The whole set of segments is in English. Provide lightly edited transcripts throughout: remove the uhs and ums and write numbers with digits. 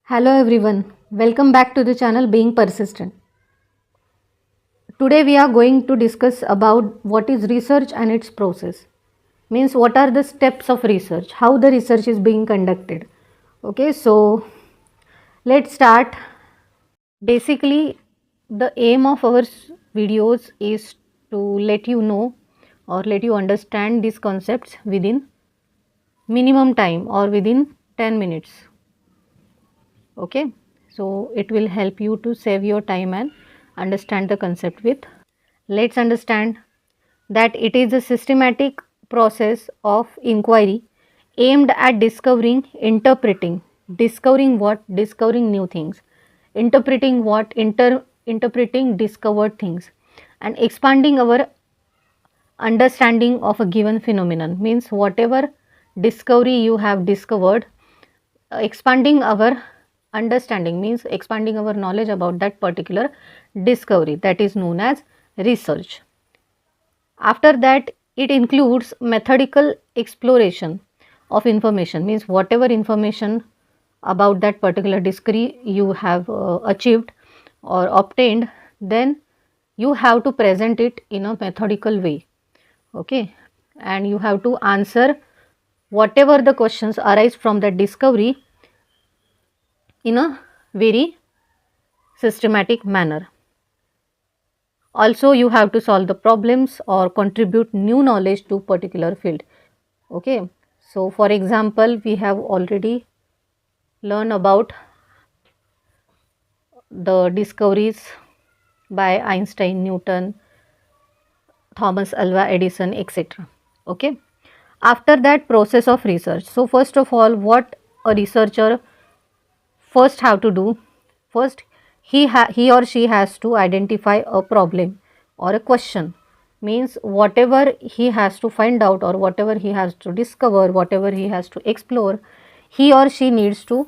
Hello everyone, welcome back to the channel Being Persistent. Today we are going to discuss about what is research and its process. Means what are the steps of research, how the research is being conducted. Okay, so let's start. Basically, the aim of our videos is to let you know or let you understand these concepts within minimum time or within 10 minutes. Okay, so it will help you to save your time and understand the concept with. Let's understand that it is a systematic process of inquiry aimed at discovering what, discovering new things, interpreting what, interpreting discovered things, and expanding our understanding of a given phenomenon. Means whatever discovery you have discovered, expanding our understanding means expanding our knowledge about that particular discovery, that is known as research. After that, it includes methodical exploration of information, means whatever information about that particular discovery you have achieved or obtained, then you have to present it in a methodical way. Okay, and you have to answer whatever the questions arise from that discovery in a very systematic manner. Also, you have to solve the problems or contribute new knowledge to particular field. Okay, so for example, we have already learned about the discoveries by Einstein, Newton, Thomas Alva Edison, etc. Okay, after that, process of research. So first of all, what a researcher first have to do, first he or she has to identify a problem or a question. Means whatever he has to find out or whatever he has to discover, whatever he has to explore, he or she needs to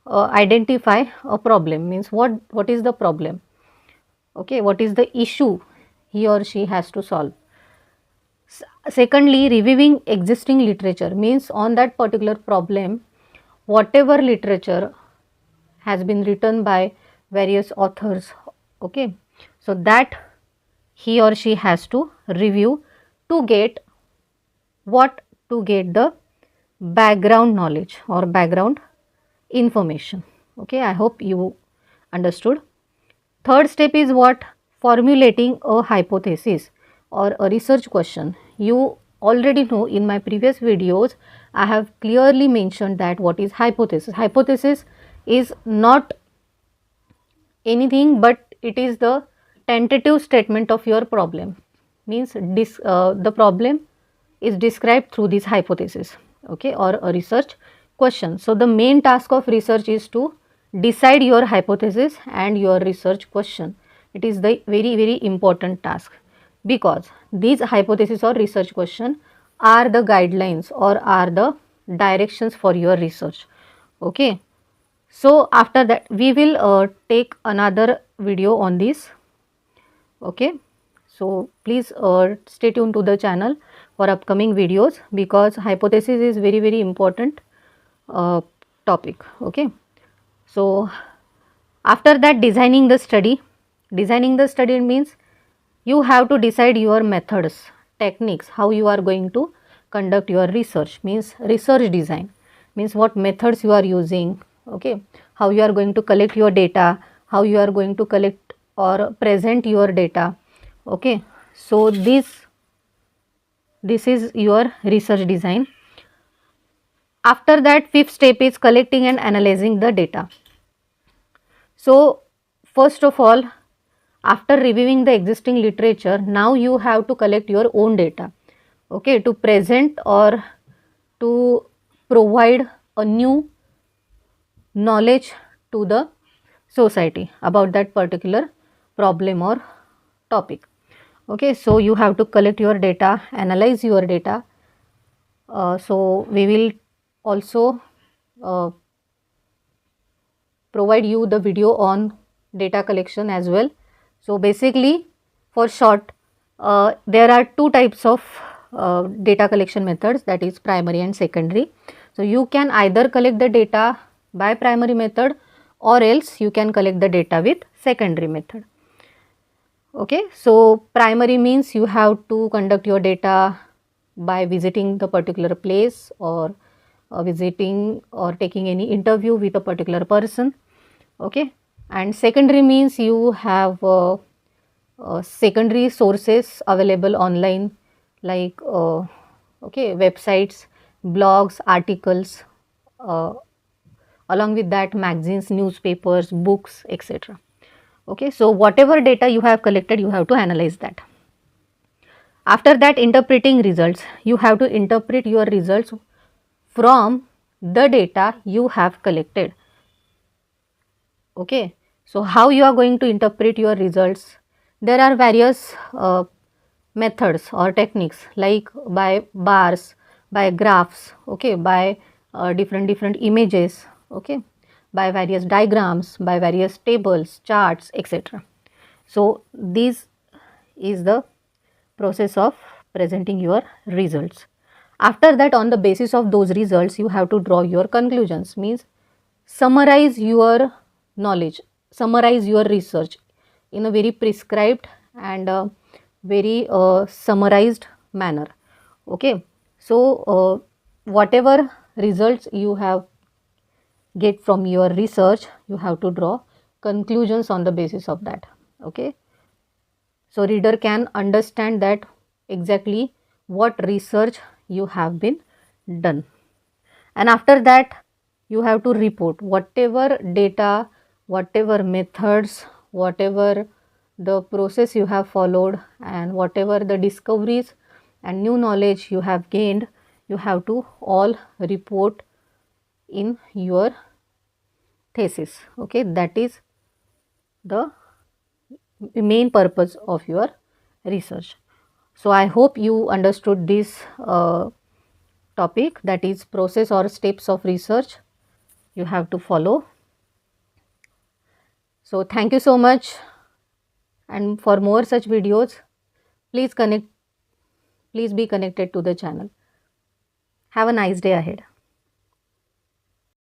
identify a problem. Means what is the problem, okay, what is the issue he or she has to solve. Secondly, reviewing existing literature, means on that particular problem, whatever literature has been written by various authors. Okay, so that he or she has to review to get what, to get the background knowledge or background information. Okay, I hope you understood. Third step is what, formulating a hypothesis or a research question. You already know, in my previous videos I have clearly mentioned that what is hypothesis. Hypothesis is not anything but it is the tentative statement of your problem. Means the problem is described through this hypothesis, okay, or a research question. So the main task of research is to decide your hypothesis and your research question. It is the very important task, because these hypothesis or research question are the guidelines or are the directions for your research. Okay, so after that we will take another video on this. Okay, so please stay tuned to the channel for upcoming videos, because hypothesis is very important topic. Okay, so after that, designing the study. Designing the study means you have to decide your methods, techniques, how you are going to conduct your research. Means research design means what methods you are using. Okay, how you are going to collect your data, how you are going to collect or present your data. Okay, so this is your research design. After that, fifth step is collecting and analyzing the data. So first of all, after reviewing the existing literature, now you have to collect your own data, okay, to present or to provide a new knowledge to the society about that particular problem or topic. Okay, so you have to collect your data, analyze your data. So we will also provide you the video on data collection as well. So basically, for short, there are two types of data collection methods, that is primary and secondary. So you can either collect the data by primary method, or else you can collect the data with secondary method. Okay, so primary means you have to conduct your data by visiting the particular place, or visiting or taking any interview with a particular person. Okay, and secondary means you have secondary sources available online, like okay, websites, blogs, articles, uh, along with that magazines, newspapers, books, etc. Okay, so whatever data you have collected, you have to analyze that. After that, interpreting results, you have to interpret your results from the data you have collected. Okay, so how you are going to interpret your results? There are various methods or techniques, like by bars, by graphs, okay, by different images, okay, by various diagrams, by various tables, charts, etc. So this is the process of presenting your results. After that, on the basis of those results, you have to draw your conclusions, means summarize your knowledge, summarize your research in a very prescribed and very summarized manner. Okay, so whatever results you have get from your research, you have to draw conclusions on the basis of that. Okay, so reader can understand that exactly what research you have been done. And after that, you have to report whatever data, whatever methods, whatever the process you have followed, and whatever the discoveries and new knowledge you have gained, you have to all report in your thesis. Okay, that is the main purpose of your research. So I hope you understood this topic, that is process or steps of research you have to follow. So thank you so much, and for more such videos, please be connected to the channel. Have a nice day ahead.